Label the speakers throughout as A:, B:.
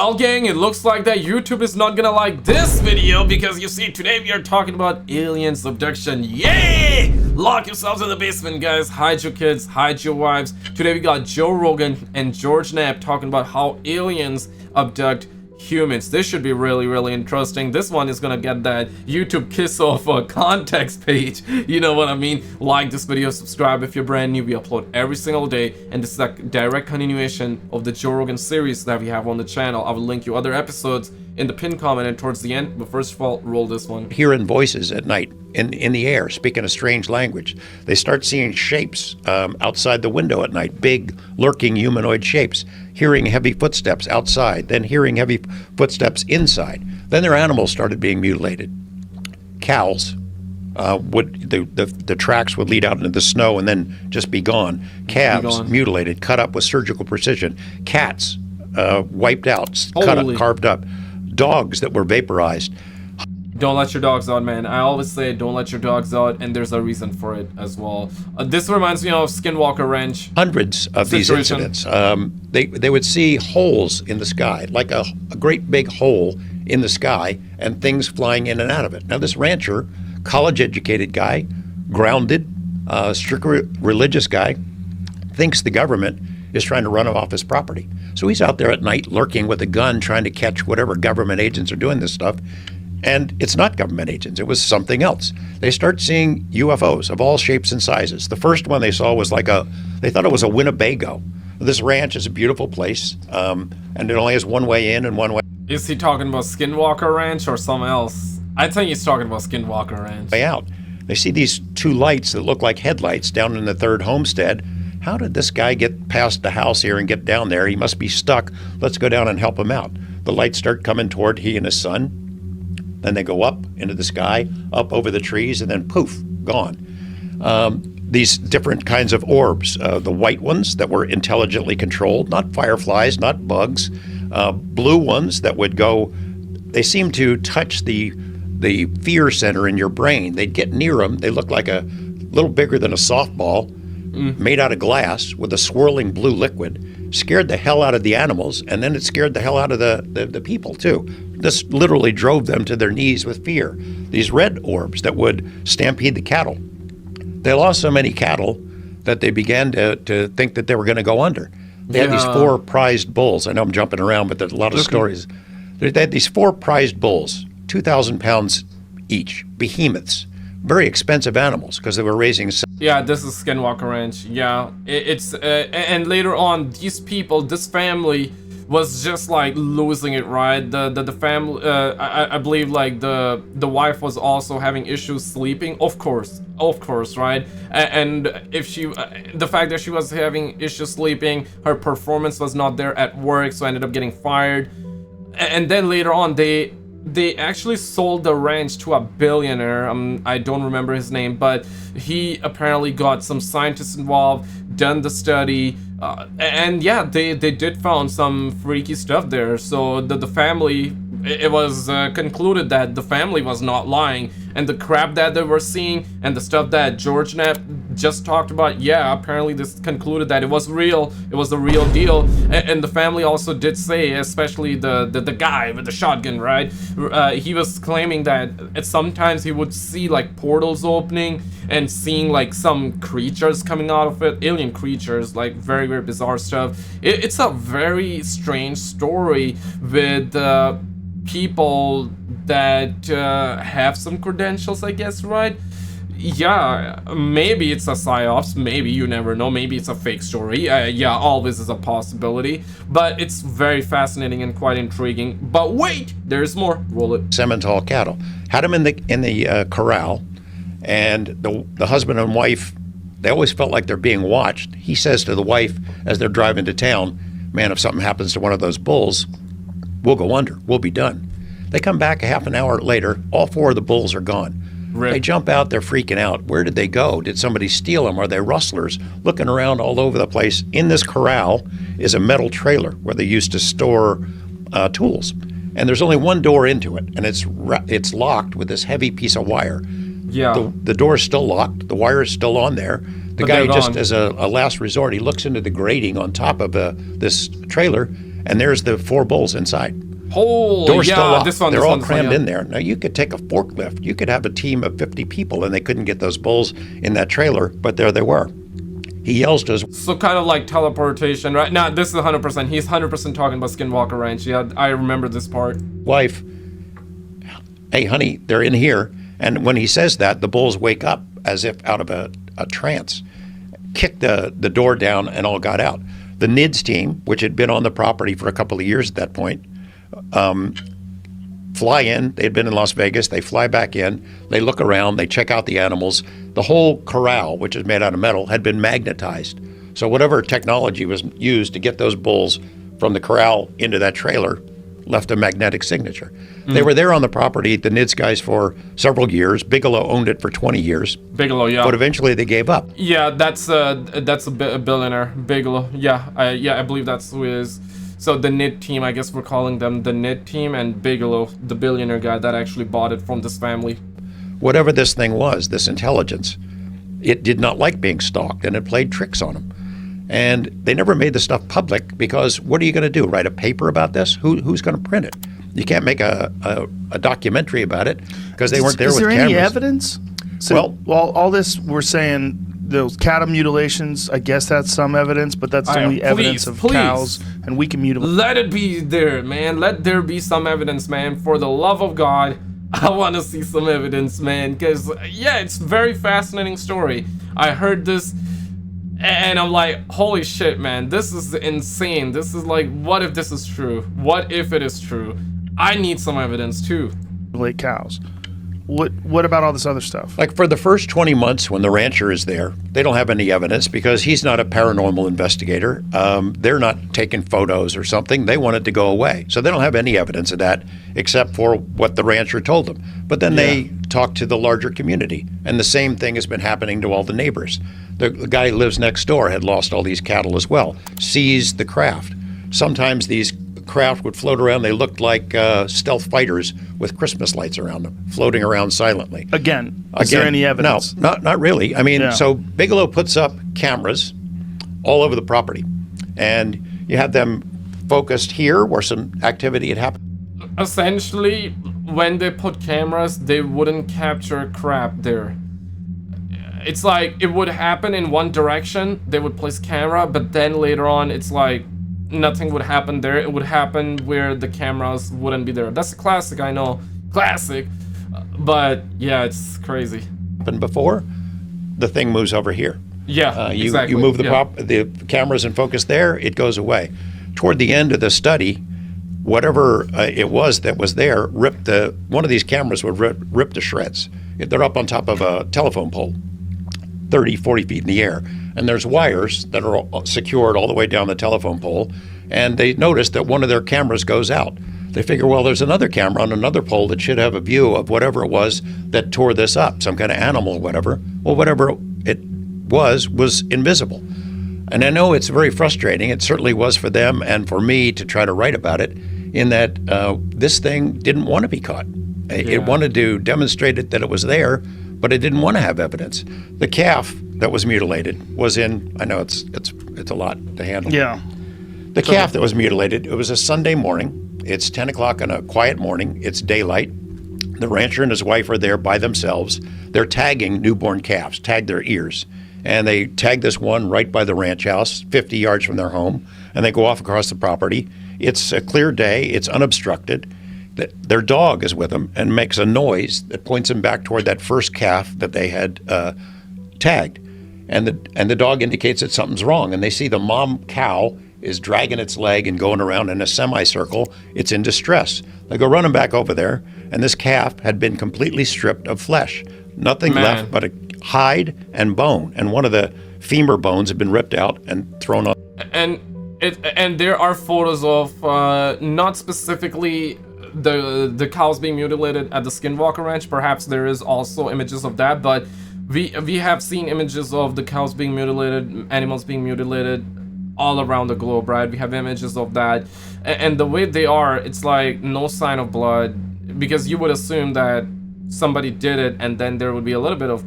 A: Well, gang, it looks like that YouTube is not gonna like this video because you see, today we are talking about aliens abduction. Yay! Lock yourselves in the basement, guys. Hide your kids, hide your wives. Today we got Joe Rogan and George Knapp talking about how aliens abduct humans. This should be really interesting. This one is gonna get that YouTube kiss off context page. You know what I mean? Like this video, subscribe if you're brand new. We upload every single day, and this is a direct continuation of the Joe Rogan series that we have on the channel. I will link you other episodes in the pinned comment and towards the end, but first of all, roll this one.
B: Hearing voices at night in the air, speaking a strange language. They start seeing shapes outside the window at night, big lurking humanoid shapes. Hearing heavy footsteps outside, then hearing heavy footsteps inside. Then their animals started being mutilated. Cows the tracks would lead out into the snow and then just be gone. Calves mutilated, cut up with surgical precision. Cats wiped out, cut up, carved up. Dogs that were vaporized.
A: Don't let your dogs out, man. I always say don't let your dogs out, and there's a reason for it as well. This reminds me of Skinwalker Ranch.
B: Hundreds of these incidents. They would see holes in the sky, like a great big hole in the sky, and things flying in and out of it. Now this rancher, college-educated guy, grounded, strictly religious guy, thinks the government is trying to run him off his property. So he's out there at night lurking with a gun trying to catch whatever government agents are doing this stuff. And it's not government agents, it was something else. They start seeing UFOs of all shapes and sizes. The first one they saw was they thought it was a Winnebago. This ranch is a beautiful place, and it only has one way in and one way.
A: Is he talking about Skinwalker Ranch or something else? I think he's talking about Skinwalker Ranch.
B: Way out. They see these two lights that look like headlights down in the third homestead. How did this guy get past the house here and get down there? He must be stuck. Let's go down and help him out. The lights start coming toward he and his son. Then they go up into the sky, up over the trees, and then poof, gone. These different kinds of orbs, the white ones that were intelligently controlled, not fireflies, not bugs, blue ones that would go, they seem to touch the fear center in your brain. They'd get near them. They look like a little bigger than a softball, made out of glass with a swirling blue liquid. Scared the hell out of the animals, and then it scared the hell out of the people too. This literally drove them to their knees with fear. These red orbs that would stampede the cattle. They lost so many cattle that they began to think that they were going to go under. They had these 4 prized bulls. I know I'm jumping around, but there's a lot of stories. They had these 4 prized bulls, 2,000 pounds each, behemoths. Very expensive animals because they were raising.
A: Yeah, this is Skinwalker Ranch. Yeah, it's and later on, these people, this family, was just like losing it, right? The family, I believe, like the wife was also having issues sleeping. Of course, right? And if she, the fact that she was having issues sleeping, her performance was not there at work, so ended up getting fired. And then later on, they actually sold the ranch to a billionaire. I don't remember his name, but he apparently got some scientists involved, done the study, and yeah, they did found some freaky stuff there. So the family, it was concluded that the family was not lying, and the crap that they were seeing and the stuff that George Knapp just talked about, yeah, apparently this concluded that it was real, it was the real deal. And the family also did say, especially the guy with the shotgun, right, he was claiming that sometimes he would see like portals opening and seeing like some creatures coming out of it, alien creatures, like very bizarre stuff. It's a very strange story with people that have some credentials, I guess, right? Yeah, maybe it's a psyops, maybe, you never know, maybe it's a fake story. Yeah, all this is a possibility, but it's very fascinating and quite intriguing. But wait, there's more. Roll it.
B: Simmental cattle had them in the corral, and the husband and wife, they always felt like they're being watched. He says to the wife as they're driving to town, "Man, if something happens to one of those bulls, we'll go under. We'll be done." They come back a half an hour later. All 4 of the bulls are gone.
A: Rip.
B: They jump out, they're freaking out. Where did they go? Did somebody steal them? Are they rustlers? Looking around all over the place. In this corral is a metal trailer where they used to store tools. And there's only one door into it, and it's locked with this heavy piece of wire.
A: Yeah.
B: The door is still locked. The wire is still on there. The guy, just as a last resort, he looks into the grating on top of this trailer, and there's the 4 bulls inside.
A: Holy,
B: Door's still
A: yeah,
B: locked.
A: this one,
B: They're
A: this
B: all
A: one, this one,
B: crammed
A: yeah.
B: in there. Now, you could take a forklift. You could have a team of 50 people, and they couldn't get those bulls in that trailer, but there they were. He yells to his...
A: So kind of like teleportation, right? Now, this is 100%. He's 100% talking about Skinwalker Ranch. Yeah, I remember this part.
B: wife, hey, honey, they're in here. And when he says that, the bulls wake up as if out of a trance, kicked the door down, and all got out. The NIDS team, which had been on the property for a couple of years at that point, fly in. They'd been in Las Vegas. They fly back in. They look around. They check out the animals. The whole corral, which is made out of metal, had been magnetized. So whatever technology was used to get those bulls from the corral into that trailer left a magnetic signature. They were there on the property, the NIDS guys, for several years. Bigelow owned it for 20 years.
A: Bigelow, yeah.
B: But eventually they gave up.
A: Yeah, that's a billionaire, Bigelow. Yeah, I believe that's who it is. So the NID team, I guess we're calling them the NID team, and Bigelow, the billionaire guy that actually bought it from this family.
B: Whatever this thing was, this intelligence, it did not like being stalked, and it played tricks on them. And they never made the stuff public because what are you going to do? Write a paper about this? Who's going to print it? You can't make a documentary about it because they weren't there with cameras.
C: Is there any evidence? So,
B: Well,
C: all this we're saying, those cattle mutilations, I guess that's some evidence, but that's the only evidence of cows, and we can mutilate.
A: Let it be there, man. Let there be some evidence, man. For the love of God, I want to see some evidence, man. Because, yeah, it's a very fascinating story. I heard this, and I'm like, holy shit, man. This is insane. This is like, what if this is true? What if it is true? I need some evidence, too.
C: Mutilate cows. What about all this other stuff?
B: like for the first 20 months when the rancher is there, they don't have any evidence because he's not a paranormal investigator. They're not taking photos or something. They want it to go away. So they don't have any evidence of that except for what the rancher told them. But then they talk to the larger community. And the same thing has been happening to all the neighbors. The guy who lives next door had lost all these cattle as well, seized the craft. Sometimes these craft would float around. They looked like stealth fighters with Christmas lights around them, floating around silently.
C: Again, is there any evidence?
B: No, not really. I mean, so Bigelow puts up cameras all over the property, and you have them focused here where some activity had happened.
A: Essentially, when they put cameras, they wouldn't capture crap there. It's like it would happen in one direction, they would place camera, but then later on, it's like nothing would happen there. It would happen where the cameras wouldn't be there. That's a classic, I know. Classic. But yeah, it's crazy.
B: Happened before, the thing moves over here.
A: Yeah, exactly.
B: You move the cameras and focus there, it goes away. Toward the end of the study, whatever it was that was there, one of these cameras would rip to shreds. They're up on top of a telephone pole, 30, 40 feet in the air. And there's wires that are secured all the way down the telephone pole. And they notice that one of their cameras goes out. They figure, well, there's another camera on another pole that should have a view of whatever it was that tore this up, some kind of animal or whatever. Well, whatever it was invisible. And I know it's very frustrating. It certainly was for them and for me to try to write about it, in that this thing didn't want to be caught. It wanted to demonstrate it that it was there, but it didn't want to have evidence. The calf that was mutilated was in, I know it's a lot to handle.
C: Yeah.
B: The calf that was mutilated, it was a Sunday morning. It's 10 o'clock on a quiet morning. It's daylight. The rancher and his wife are there by themselves. They're tagging newborn calves, tag their ears. And they tag this one right by the ranch house, 50 yards from their home, and they go off across the property. It's a clear day. It's unobstructed. Their dog is with them and makes a noise that points them back toward that first calf that they had tagged. And the dog indicates that something's wrong. And they see the mom cow is dragging its leg and going around in a semicircle. It's in distress. They go running back over there, and this calf had been completely stripped of flesh. Nothing left but a hide and bone. And one of the femur bones had been ripped out and thrown on.
A: And there are photos of not specifically the cows being mutilated at the Skinwalker Ranch. Perhaps there is also images of that, but we have seen images of the cows being mutilated, animals being mutilated all around the globe, right? We have images of that, and the way they are, it's like no sign of blood, because you would assume that somebody did it, and then there would be a little bit of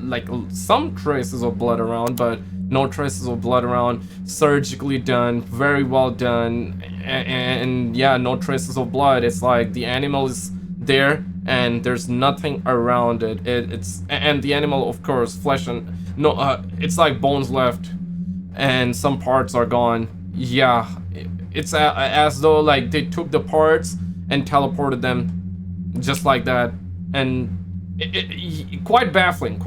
A: like some traces of blood around, but no traces of blood around. Surgically done, very well done, and yeah, no traces of blood. It's like the animal is there and there's nothing around it. It's and the animal, of course, flesh and no, it's like bones left, and some parts are gone. Yeah, it's as though like they took the parts and teleported them, just like that. And quite baffling,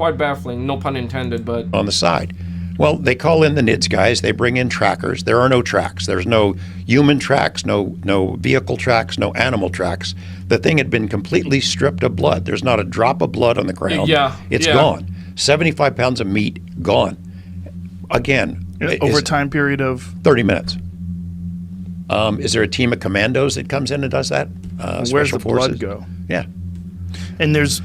A: no pun intended, but
B: on the side. Well, they call in the NIDS guys. They bring in trackers. There are no tracks. There's no human tracks, no vehicle tracks, no animal tracks. The thing had been completely stripped of blood. There's not a drop of blood on the ground.
A: Yeah,
B: it's gone. 75 pounds of meat gone. Again,
C: over a time period of
B: 30 minutes. Is there a team of commandos that comes in and does that?
C: Where's the blood go?
B: Yeah.
C: And there's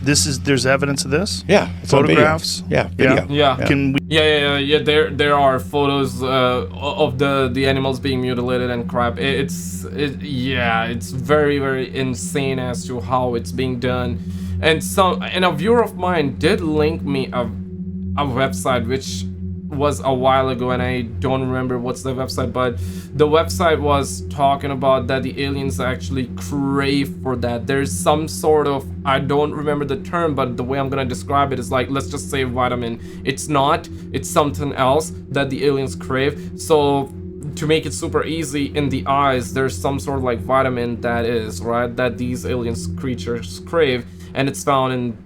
C: evidence of this?
B: Yeah.
C: Photographs?
B: Video.
A: Yeah.
C: Can we?
A: Yeah. There are photos of the animals being mutilated and crap. It's very, very insane as to how it's being done. And a viewer of mine did link me a website which was a while ago, and I don't remember what's the website, but the website was talking about that the aliens actually crave for that. There's some sort of, I don't remember the term, but the way I'm gonna describe it is like, let's just say vitamin. It's not, it's something else that the aliens crave. So to make it super easy, in the eyes there's some sort of like vitamin that is, right, that these aliens creatures crave, and it's found in,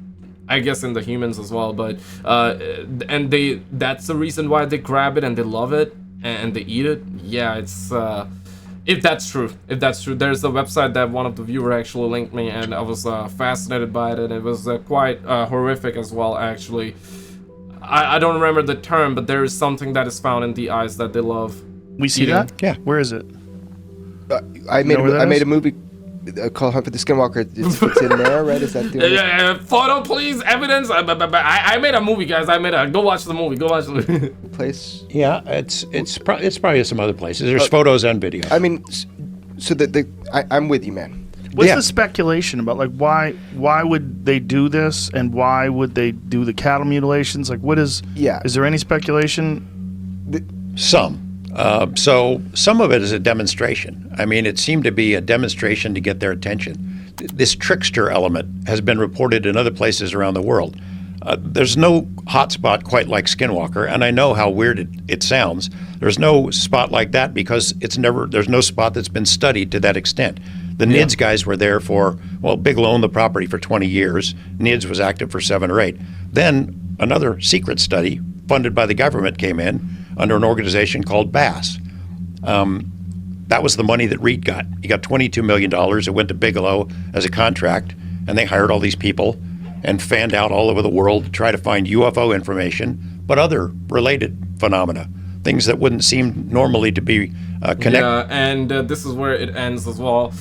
A: I guess, in the humans as well, but and that's the reason why they grab it and they love it and they eat it. Yeah, it's if that's true, there's a website that one of the viewers actually linked me, and I was fascinated by it, and it was quite horrific as well, actually. I don't remember the term, but there is something that is found in the eyes that they love.
C: We see that?
B: Yeah.
C: Where is it?
D: I made a movie called Hunt for the Skinwalker. It's in there, right? Is that the
A: photo, please, evidence. I made a movie, guys. Go watch the movie. Go watch the movie.
D: Place?
B: Yeah, it's probably some other places. There's photos and video.
D: I mean, so I'm with you, man.
C: What's the speculation about? Like, why would they do this, and why would they do the cattle mutilations? Like, what is?
D: Yeah.
C: Is there any speculation?
B: Some. So some of it is a demonstration. I mean, it seemed to be a demonstration to get their attention. This trickster element has been reported in other places around the world. There's no hotspot quite like Skinwalker, and I know how weird it sounds. There's no spot like that because there's no spot that's been studied to that extent. The NIDS guys were there for, Bigelow owned the property for 20 years. NIDS was active for 7 or 8. Then another secret study funded by the government came in under an organization called BASS. That was the money that Reed got. He got $22 million. It went to Bigelow as a contract, and they hired all these people and fanned out all over the world to try to find UFO information, but other related phenomena, things that wouldn't seem normally to be connected.
A: Yeah, and this is where it ends as well.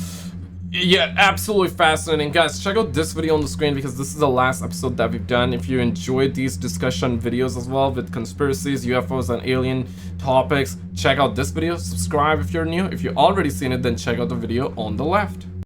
A: Yeah, absolutely fascinating. Guys, check out this video on the screen because this is the last episode that we've done. If you enjoyed these discussion videos as well with conspiracies, UFOs, and alien topics, check out this video. Subscribe if you're new. If you've already seen it, then check out the video on the left.